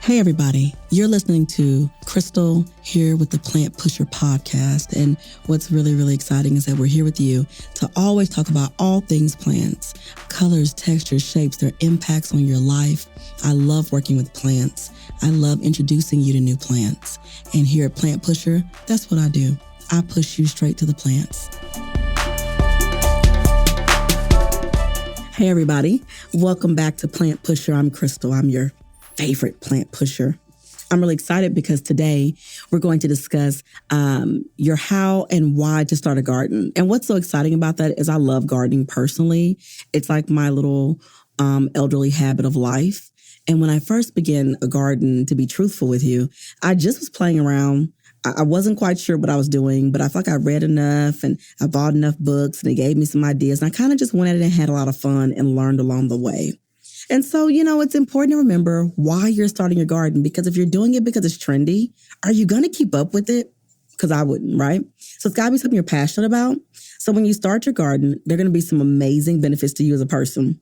Hey, everybody. You're listening to Crystal here with the Plant Pusher podcast. And what's really, really exciting is that we're here with you to always talk about all things plants, colors, textures, shapes, their impacts on your life. I love working with plants. I love introducing you to new plants. And here at Plant Pusher, that's what I do. I push you straight to the plants. Hey, everybody. Welcome back to Plant Pusher. I'm Crystal. I'm your favorite plant pusher. I'm really excited because today we're going to discuss your how and why to start a garden. And what's so exciting about that is I love gardening personally. It's like my little elderly habit of life. And when I first began a garden, to be truthful with you, I just was playing around. I wasn't quite sure what I was doing, but I felt like I read enough and I bought enough books and it gave me some ideas. And I kind of just went at it and had a lot of fun and learned along the way. And so, it's important to remember why you're starting your garden, because if you're doing it because it's trendy, are you going to keep up with it? Because I wouldn't, right? So it's got to be something you're passionate about. So when you start your garden, there are going to be some amazing benefits to you as a person.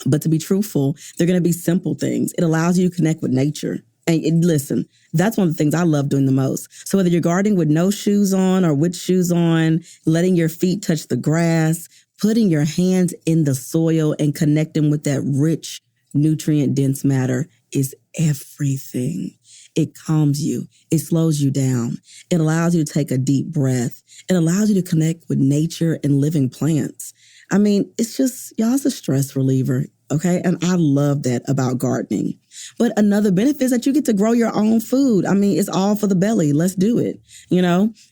But to be truthful, they're going to be simple things. It allows you to connect with nature. And listen, that's one of the things I love doing the most. So whether you're gardening with no shoes on or with shoes on, letting your feet touch the grass, putting your hands in the soil and connecting with that rich, nutrient-dense matter is everything. It calms you. It slows you down. It allows you to take a deep breath. It allows you to connect with nature and living plants. I mean, it's just, it's a stress reliever, okay? And I love that about gardening. But another benefit is that you get to grow your own food. I mean, it's all for the belly. Let's do it,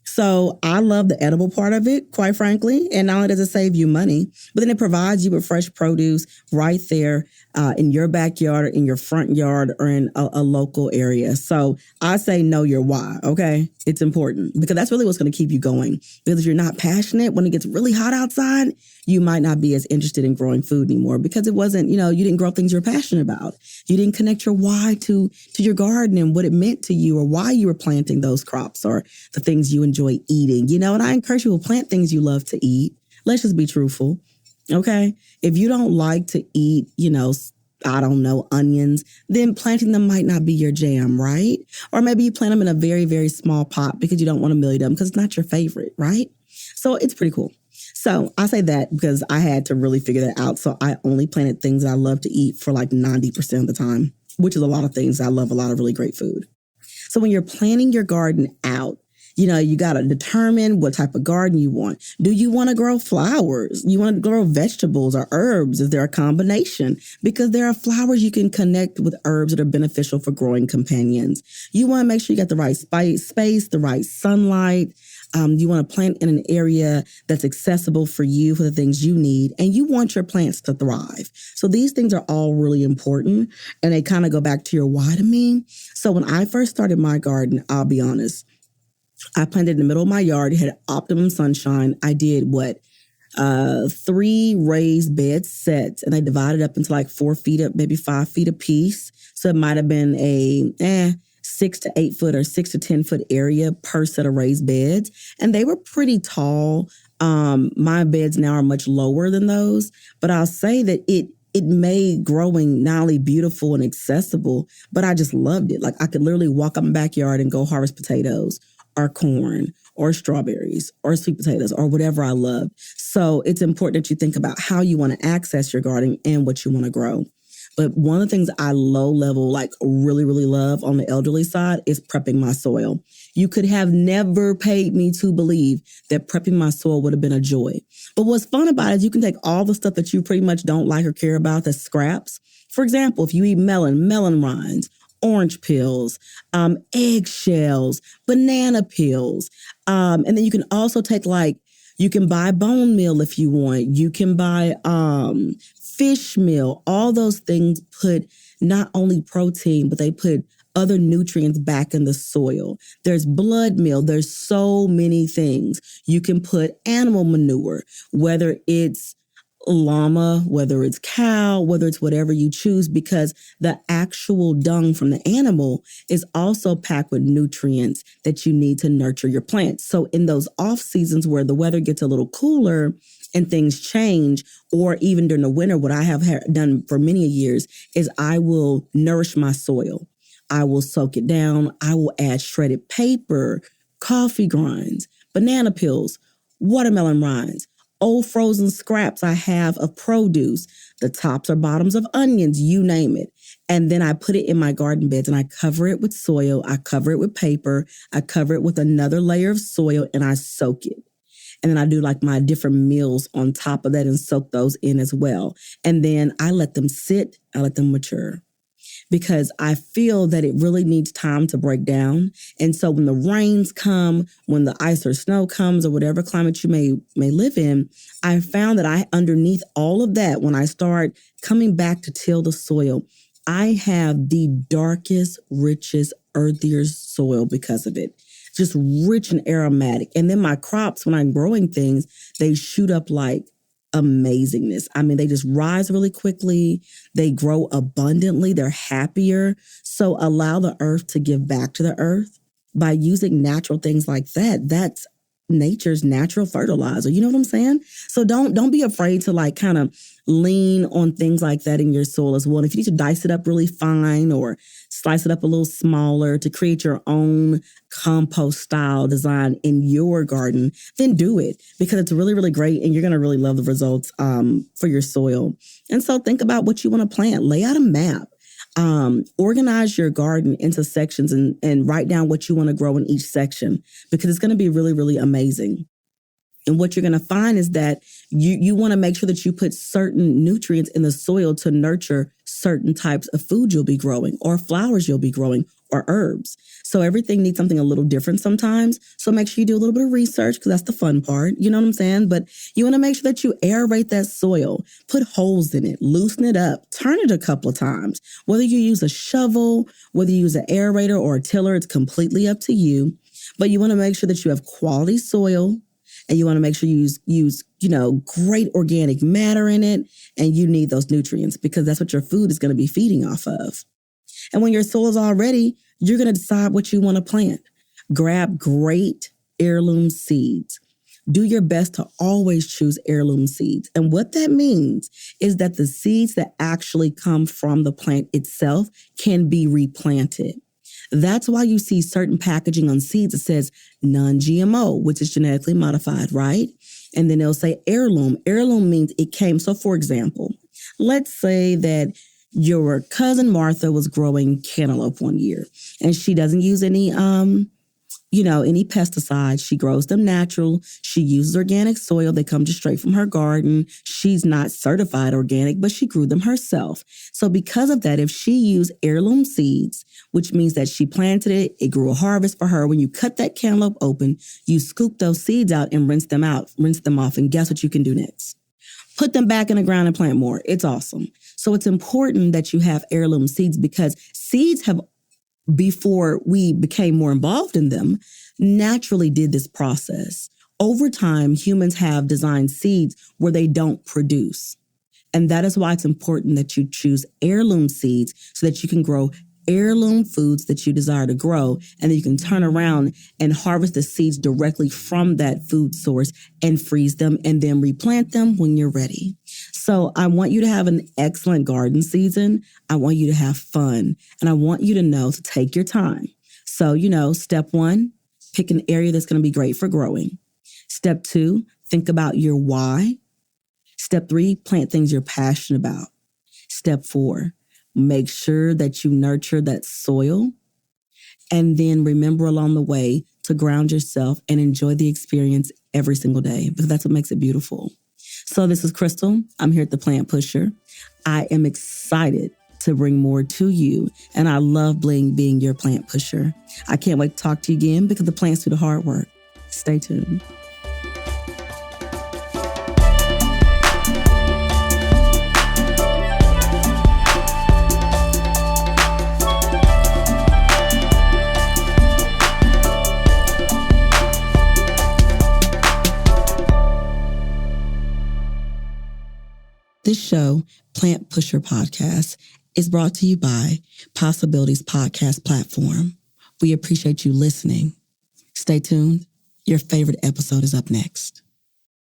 So I love the edible part of it, quite frankly. And not only does it save you money, but then it provides you with fresh produce right there in your backyard or in your front yard or in a local area. So I say know your why, okay? It's important because that's really what's going to keep you going. Because if you're not passionate, when it gets really hot outside, you might not be as interested in growing food anymore because it wasn't, you didn't grow things you're passionate about. You didn't connect your why to your garden and what it meant to you or why you were planting those crops or the things you enjoy eating, and I encourage you to plant things you love to eat. Let's just be truthful. Okay. If you don't like to eat, onions, then planting them might not be your jam, right? Or maybe you plant them in a very, very small pot because you don't want a million of them because it's not your favorite, right? So it's pretty cool. So I say that because I had to really figure that out. So I only planted things that I love to eat for like 90% of the time, which is a lot of things. I love a lot of really great food. So when you're planning your garden out, you got to determine what type of garden you want. Do you want to grow flowers? You want to grow vegetables or herbs? Is there a combination? Because there are flowers you can connect with herbs that are beneficial for growing companions. You want to make sure you got the right space, the right sunlight. You want to plant in an area that's accessible for you for the things you need, and you want your plants to thrive. So these things are all really important, and they kind of go back to your why to me. So when I first started my garden, I'll be honest, I planted in the middle of my yard. It had optimum sunshine. I did 3 raised bed sets, and I divided up into like 4 feet up, maybe 5 feet a piece. So it might have been a 6 to 8 foot or 6 to 10 foot area per set of raised beds. And they were pretty tall. My beds now are much lower than those, but I'll say that it made growing not only beautiful and accessible, but I just loved it. Like I could literally walk up my backyard and go harvest potatoes or corn or strawberries or sweet potatoes or whatever I loved. So it's important that you think about how you want to access your garden and what you want to grow. But one of the things I low level, really, really love on the elderly side is prepping my soil. You could have never paid me to believe that prepping my soil would have been a joy. But what's fun about it is you can take all the stuff that you pretty much don't like or care about, that's scraps. For example, if you eat melon rinds, orange peels, eggshells, banana peels. And then you can also take you can buy bone meal if you want. You can buy fish meal. All those things put not only protein, but they put other nutrients back in the soil. There's blood meal. There's so many things. You can put animal manure, whether it's llama, whether it's cow, whether it's whatever you choose, because the actual dung from the animal is also packed with nutrients that you need to nurture your plants. So in those off seasons where the weather gets a little cooler and things change, or even during the winter, what I have done for many years is I will nourish my soil. I will soak it down. I will add shredded paper, coffee grinds, banana peels, watermelon rinds, old frozen scraps I have of produce, the tops or bottoms of onions, you name it. And then I put it in my garden beds and I cover it with soil. I cover it with paper. I cover it with another layer of soil and I soak it. And then I do like my different meals on top of that and soak those in as well. And then I let them sit. I let them mature, because I feel that it really needs time to break down. And so when the rains come, when the ice or snow comes, or whatever climate you may live in, I found that underneath all of that, when I start coming back to till the soil, I have the darkest, richest, earthier soil because of it. Just rich and aromatic. And then my crops, when I'm growing things, they shoot up like amazingness. I mean, they just rise really quickly. They grow abundantly. They're happier. So allow the earth to give back to the earth by using natural things like that. That's nature's natural fertilizer. You know what I'm saying? So don't be afraid to like kind of lean on things like that in your soil as well. And if you need to dice it up really fine or slice it up a little smaller to create your own compost style design in your garden, then do it, because it's really, really great. And you're going to really love the results for your soil. And so think about what you want to plant. Lay out a map. Organize your garden into sections and write down what you want to grow in each section, because it's going to be really, really amazing. And what you're going to find is that you want to make sure that you put certain nutrients in the soil to nurture certain types of food you'll be growing, or flowers you'll be growing, or herbs. So everything needs something a little different sometimes. So make sure you do a little bit of research, because that's the fun part. You know what I'm saying? But you want to make sure that you aerate that soil, put holes in it, loosen it up, turn it a couple of times. Whether you use a shovel, whether you use an aerator or a tiller, it's completely up to you. But you want to make sure that you have quality soil. And you want to make sure you use, great organic matter in it. And you need those nutrients, because that's what your food is going to be feeding off of. And when your soil is all ready, you're going to decide what you want to plant. Grab great heirloom seeds. Do your best to always choose heirloom seeds. And what that means is that the seeds that actually come from the plant itself can be replanted. That's why you see certain packaging on seeds that says non-GMO, which is genetically modified, right? And then they'll say heirloom. Heirloom means it came. So for example, let's say that your cousin Martha was growing cantaloupe one year and she doesn't use any pesticides. She grows them natural. She uses organic soil. They come just straight from her garden. She's not certified organic, but she grew them herself. So because of that, if she used heirloom seeds, which means that she planted it, it grew a harvest for her. When you cut that cantaloupe open, you scoop those seeds out and rinse them off. And guess what you can do next? Put them back in the ground and plant more. It's awesome. So it's important that you have heirloom seeds, because seeds have, before we became more involved in them, naturally did this process. Over time, humans have designed seeds where they don't produce. And that is why it's important that you choose heirloom seeds, so that you can grow heirloom foods that you desire to grow, and then you can turn around and harvest the seeds directly from that food source and freeze them and then replant them when you're ready. So I want you to have an excellent garden season. I want you to have fun, and I want you to know to take your time. So, step 1, pick an area that's going to be great for growing. Step 2, think about your why. Step 3, plant things you're passionate about. Step 4, make sure that you nurture that soil. And then remember along the way to ground yourself and enjoy the experience every single day, because that's what makes it beautiful. So this is Crystal. I'm here at the Plant Pusher. I am excited to bring more to you, and I love being your plant pusher. I can't wait to talk to you again, because the plants do the hard work. Stay tuned. This show, Plant Pusher Podcast, is brought to you by Possibilities Podcast Platform. We appreciate you listening. Stay tuned. Your favorite episode is up next.